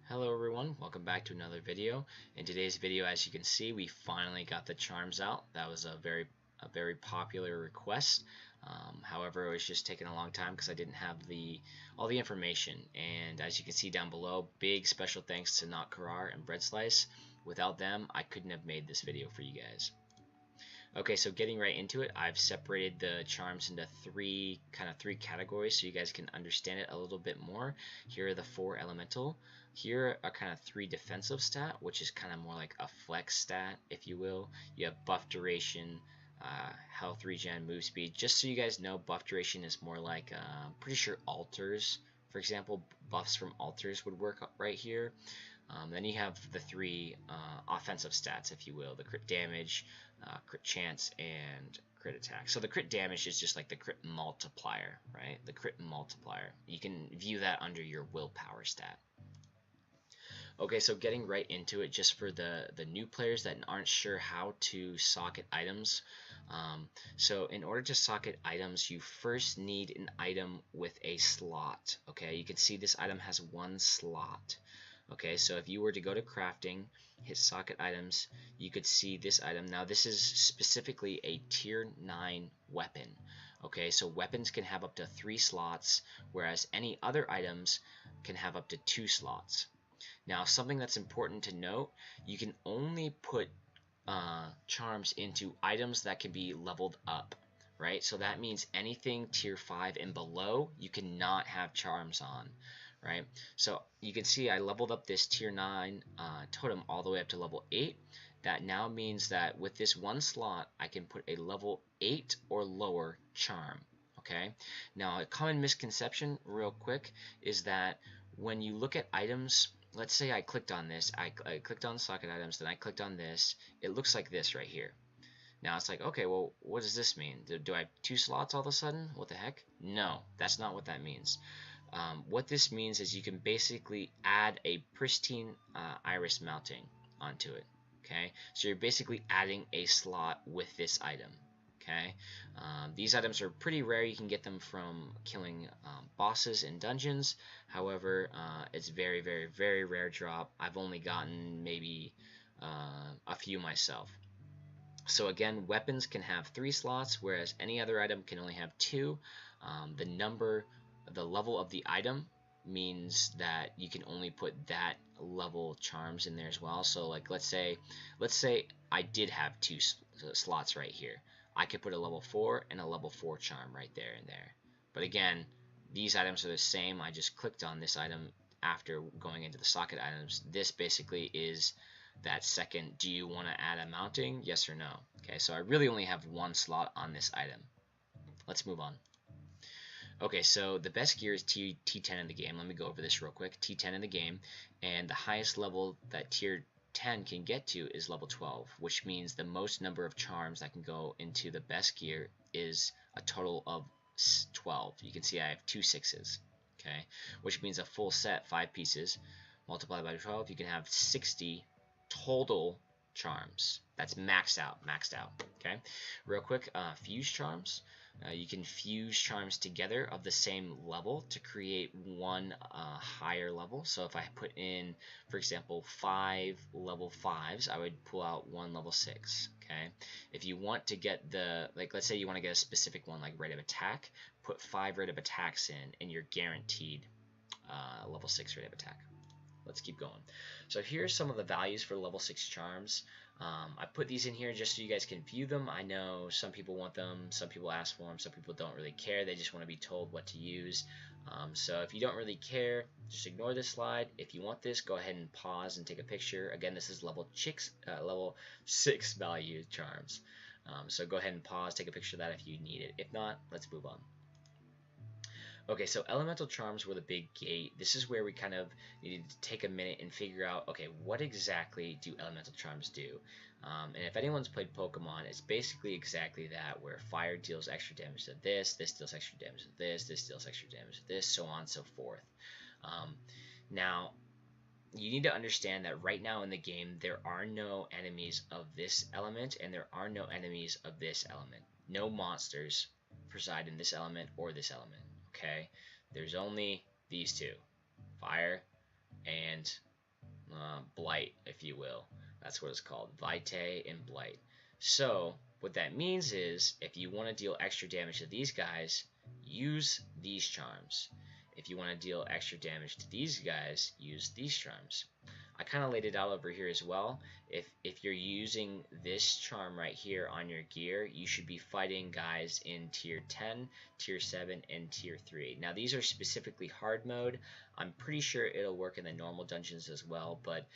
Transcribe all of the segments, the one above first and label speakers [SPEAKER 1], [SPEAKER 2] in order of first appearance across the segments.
[SPEAKER 1] Hello everyone, welcome back to another video. In today's video, as you can see, we finally got the charms out. That was a very popular request. However, it was just taking a long time because I didn't have all the information. And as you can see down below, big special thanks to NotKarar and BreadSlice. Without them, I couldn't have made this video for you guys. Okay, so getting right into it, I've separated the charms into three categories so you guys can understand it a little bit more. Here are the 4 elemental. Here are kind of 3 defensive stat, which is kind of more like a flex stat, if you will. You have buff duration, health regen, move speed. Just so you guys know, buff duration is more like, pretty sure altars, for example, buffs from altars would work right here. Then you have the 3 offensive stats, if you will, the crit damage, crit chance, and crit attack. So the crit damage is just like the crit multiplier, right? The crit multiplier. You can view that under your willpower stat. Okay, so getting right into it, just for the new players that aren't sure how to socket items. So in order to socket items, you first need an item with a slot. Okay, you can see this item has 1 slot. Okay, so if you were to go to crafting, hit socket items, you could see this item. Now this is specifically a tier 9 weapon. Okay, so weapons can have up to 3 slots, whereas any other items can have up to 2 slots. Now something that's important to note, you can only put charms into items that can be leveled up. Right, so that means anything tier 5 and below, you cannot have charms on. Right, so you can see I leveled up this tier 9 totem all the way up to level 8. That now means that with this 1 slot, I can put a level 8 or lower charm. Okay, now a common misconception, real quick, is that when you look at items, let's say I clicked on this, I clicked on socket items, then I clicked on this, it looks like this right here. Now it's like, okay, well, what does this mean? Do I have 2 slots all of a sudden? What the heck? No, that's not what that means. What this means is you can basically add a pristine iris mounting onto it. Okay, so you're basically adding a slot with this item. Okay, these items are pretty rare. You can get them from killing bosses in dungeons. However, it's very rare drop. I've only gotten maybe a few myself. So again, weapons can have 3 slots, whereas any other item can only have 2. The level of the item means that you can only put that level charms in there as well. So like let's say I did have 2 slots right here. I could put a level 4 and a level 4 charm right there and there. But again, these items are the same. I just clicked on this item after going into the socket items. This basically is that second, do you want to add a mounting? Yes or no? Okay, so I really only have 1 slot on this item. Let's move on. Okay, so the best gear is T10 in the game. Let me go over this real quick. T10 in the game, and the highest level that tier 10 can get to is level 12, which means the most number of charms that can go into the best gear is a total of 12. You can see I have 2 6s, okay, which means a full set, 5 pieces, multiplied by 12, you can have 60 total charms. That's maxed out, okay? Real quick, fuse charms. You can fuse charms together of the same level to create 1 higher level. So if I put in, for example, 5 level 5s, I would pull out 1 level 6. Okay. If you want to get the, like, let's say you want to get a specific one like rate of attack, put 5 rate of attacks in, and you're guaranteed level 6 rate of attack. Let's keep going. So here's some of the values for level 6 charms. I put these in here just so you guys can view them. I know some people want them, some people ask for them, some people don't really care. They just want to be told what to use. So if you don't really care, just ignore this slide. If you want this, go ahead and pause and take a picture. Again, this is level 6 value charms. So go ahead and pause, take a picture of that if you need it. If not, let's move on. Okay, so elemental charms were the big gate. This is where we kind of needed to take a minute and figure out, okay, what exactly do elemental charms do? And if anyone's played Pokemon, it's basically exactly that, where fire deals extra damage to this deals extra damage to this deals extra damage to this, so on and so forth. Now, you need to understand that right now in the game, there are no enemies of this element, and there are no enemies of this element. No monsters preside in this element or this element. Okay, there's only these 2, fire and blight, if you will. That's what it's called, Vitae and Blight. So what that means is if you want to deal extra damage to these guys, use these charms. If you want to deal extra damage to these guys, use these charms. I kind of laid it out over here as well. If you're using this charm right here on your gear, you should be fighting guys in tier 10, tier 7, and tier 3. Now these are specifically hard mode. I'm pretty sure it'll work in the normal dungeons as well, but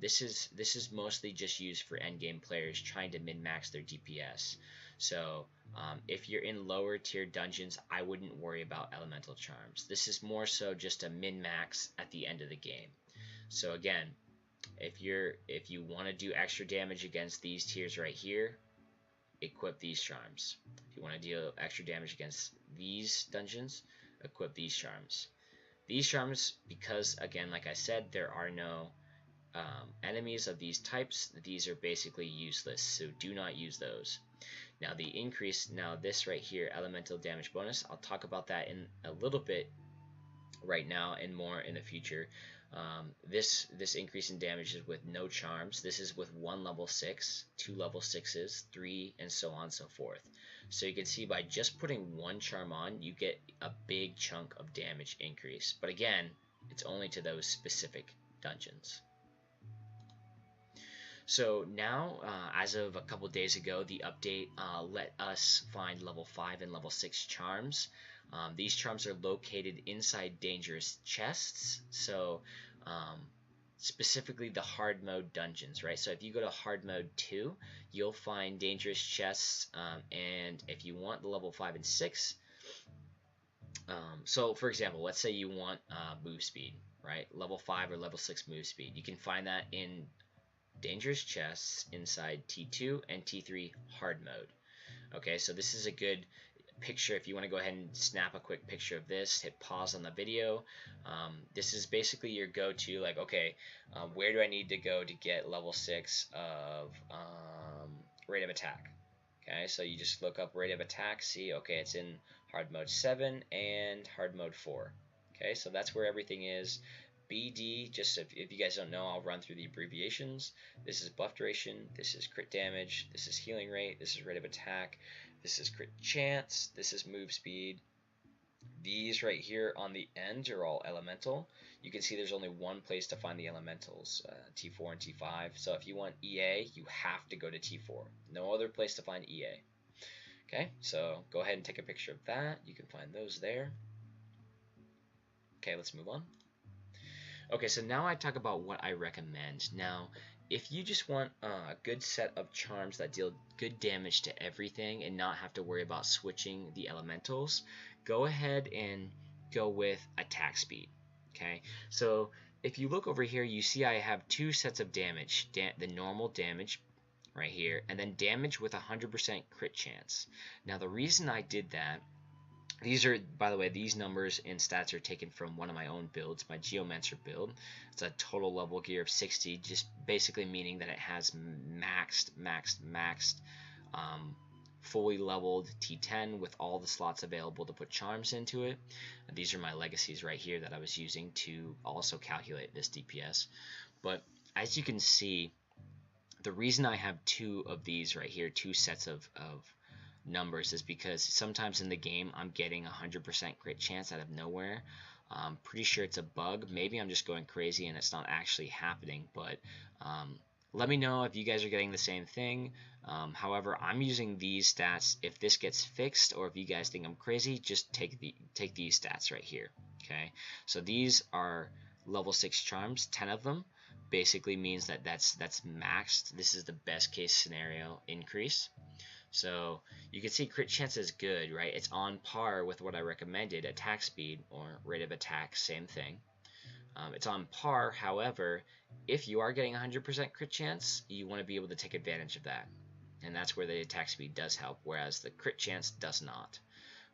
[SPEAKER 1] this is mostly just used for endgame players trying to min-max their DPS. So if you're in lower tier dungeons, I wouldn't worry about elemental charms. This is more so just a min-max at the end of the game. So again, if you want to do extra damage against these tiers right here, equip these charms. If you want to deal extra damage against these dungeons, equip these charms. These charms, because again, like I said, there are no enemies of these types, these are basically useless, so do not use those. Now the increase, now this right here, elemental damage bonus, I'll talk about that in a little bit right now and more in the future. This increase in damage is with no charms. This is with 1 level 6, 2 level 6s, 3, and so on and so forth. So you can see by just putting one charm on, you get a big chunk of damage increase. But again, it's only to those specific dungeons. So now, as of a couple days ago, the update let us find level 5 and level 6 charms. These charms are located inside dangerous chests, so specifically the hard mode dungeons, right? So if you go to hard mode 2, you'll find dangerous chests, and if you want the level 5 and 6, so for example, let's say you want move speed, right? Level 5 or level 6 move speed. You can find that in dangerous chests inside T2 and T3 hard mode. Okay, so this is a good picture. If you want to go ahead and snap a quick picture of this, hit pause on the video. This is basically your go-to, like, okay, where do I need to go to get level 6 of rate of attack? Okay, so you just look up rate of attack, see, okay, it's in hard mode 7 and hard mode 4. Okay, so that's where everything is. BD, just if you guys don't know, I'll run through the abbreviations. This is buff duration, this is crit damage, this is healing rate, this is rate of attack, this is crit chance, this is move speed. These right here on the end are all elemental. You can see there's only one place to find the elementals, T4 and T5. So if you want EA, you have to go to T4. No other place to find EA. Okay, so go ahead and take a picture of that. You can find those there. Okay, let's move on. Okay, so now I talk about what I recommend. Now, if you just want a good set of charms that deal good damage to everything and not have to worry about switching the elementals, go ahead and go with attack speed. Okay, so if you look over here, you see I have two sets of damage, the normal damage right here, and then damage with 100% crit chance. Now, the reason I did that, these are, by the way, these numbers and stats are taken from one of my own builds, my Geomancer build. It's a total level gear of 60, just basically meaning that it has maxed, fully leveled T10 with all the slots available to put charms into it. And these are my legacies right here that I was using to also calculate this DPS. But as you can see, the reason I have two of these right here, two sets of numbers, is because sometimes in the game I'm getting 100% crit chance out of nowhere. I'm pretty sure it's a bug. Maybe I'm just going crazy and it's not actually happening, but let me know if you guys are getting the same thing. However, I'm using these stats. If this gets fixed or if you guys think I'm crazy, just take these stats right here. Okay, so these are level 6 charms, 10 of them. Basically means that that's maxed. This is the best case scenario increase. So you can see crit chance is good, right? It's on par with what I recommended, attack speed or rate of attack, same thing. It's on par. However, if you are getting 100% crit chance, you want to be able to take advantage of that. And that's where the attack speed does help, whereas the crit chance does not.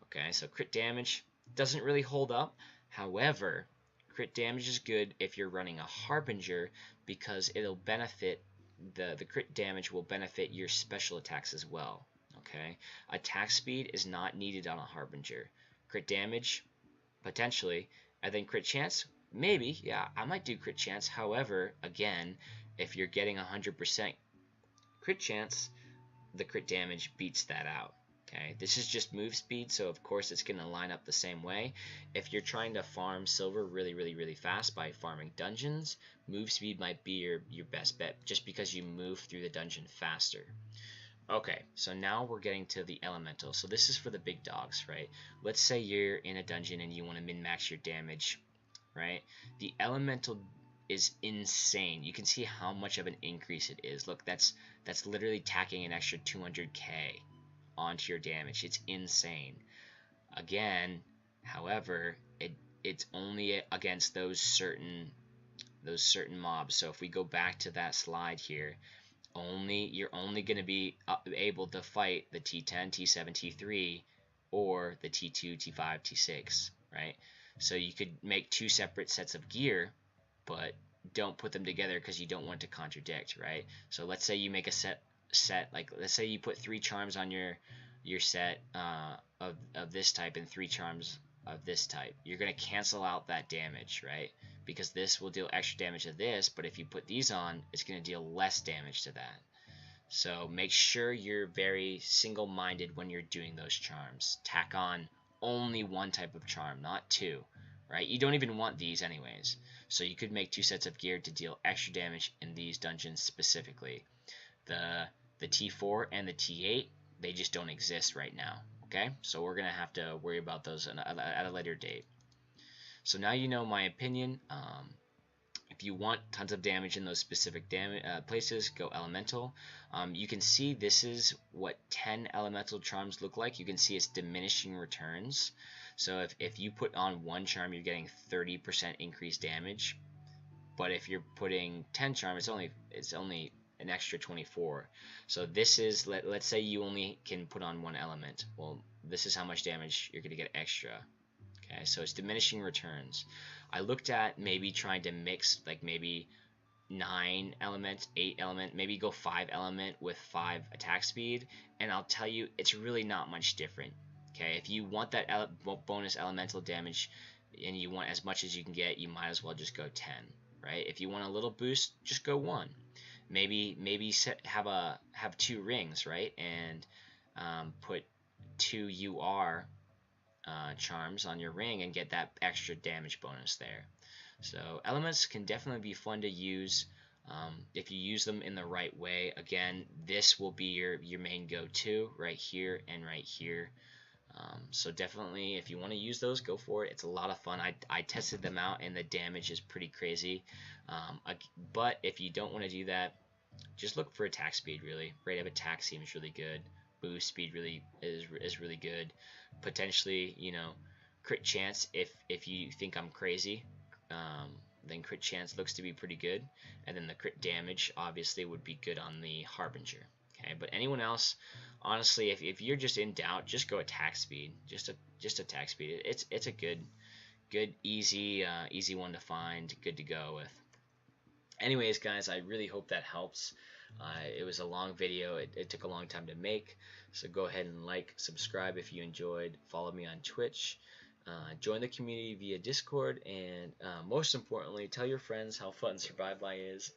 [SPEAKER 1] Okay, so crit damage doesn't really hold up. However, crit damage is good if you're running a Harbinger because it'll benefit, the crit damage will benefit your special attacks as well. Okay, attack speed is not needed on a Harbinger. Crit damage, potentially, and then crit chance, maybe, yeah, I might do crit chance. However, again, if you're getting 100% crit chance, the crit damage beats that out. Okay, this is just move speed, so of course it's going to line up the same way. If you're trying to farm silver really fast by farming dungeons, move speed might be your best bet, just because you move through the dungeon faster. Okay, so now we're getting to the elemental. So this is for the big dogs, right? Let's say you're in a dungeon and you want to min-max your damage, right? The elemental is insane. You can see how much of an increase it is. Look, that's literally tacking an extra 200k onto your damage. It's insane. Again, however, it's only against those certain mobs. So if we go back to that slide here, you're only going to be able to fight the T10, T7, T3, or the T2, T5, T6, right? So you could make two separate sets of gear, but don't put them together because you don't want to contradict, right? So let's say you make a set like, let's say you put 3 charms on your set of this type and 3 charms of this type. You're going to cancel out that damage, right? Because this will deal extra damage to this, but if you put these on, it's going to deal less damage to that. So make sure you're very single-minded when you're doing those charms. Tack on only one type of charm, not 2, right? You don't even want these anyways. So you could make 2 sets of gear to deal extra damage in these dungeons specifically. The T4 and the T8, they just don't exist right now, okay? So we're going to have to worry about those at a later date. So now you know my opinion. If you want tons of damage in those specific places, go elemental. You can see this is what 10 elemental charms look like. You can see it's diminishing returns. So if you put on 1 charm, you're getting 30% increased damage. But if you're putting 10 charm, it's only an extra 24. So this is, let's say you only can put on 1 element. Well, this is how much damage you're going to get extra. Okay, so it's diminishing returns. I looked at maybe trying to mix, like maybe 9 element, 8 element, maybe go 5 element with 5 attack speed, and I'll tell you, it's really not much different. Okay, if you want that bonus elemental damage and you want as much as you can get, you might as well just go 10, right? If you want a little boost, just go 1. Maybe have 2 rings, right? And put 2 UR charms on your ring and get that extra damage bonus there. So elements can definitely be fun to use if you use them in the right way. Again, this will be your main go-to right here and right here. So definitely, if you want to use those, go for it. It's a lot of fun. I tested them out and the damage is pretty crazy. But if you don't want to do that, just look for attack speed. Really, rate of attack seems really good. Boost speed really is really good. Potentially, you know, crit chance, if you think I'm crazy, then crit chance looks to be pretty good, and then the crit damage obviously would be good on the Harbinger. Okay, but anyone else, honestly, if you're just in doubt, just go attack speed. Just attack speed. It's a good easy one to find, good to go with. Anyways, guys, I really hope that helps. It was a long video. It took a long time to make. So go ahead and like, subscribe if you enjoyed. Follow me on Twitch. Join the community via Discord. And most importantly, tell your friends how fun Survive By is.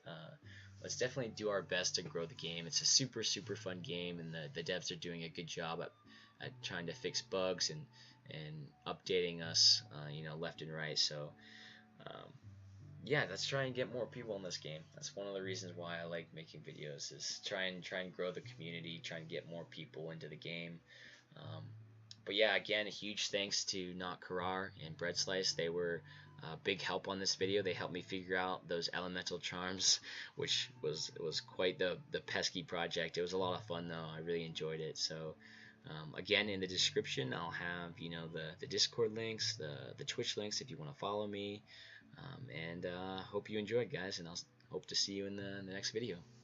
[SPEAKER 1] Let's definitely do our best to grow the game. It's a super fun game, and the devs are doing a good job at trying to fix bugs and updating us, you know, left and right. So yeah, let's try and get more people in this game. That's one of the reasons why I like making videos, is try and grow the community, try and get more people into the game. But yeah, again, a huge thanks to NotKarar and BreadSlice. They were a big help on this video. They helped me figure out those elemental charms, which was quite the pesky project. It was a lot of fun though. I really enjoyed it. So again, in the description, I'll have, you know, the Discord links, the Twitch links if you want to follow me. And hope you enjoyed, guys, and I'll hope to see you in the next video.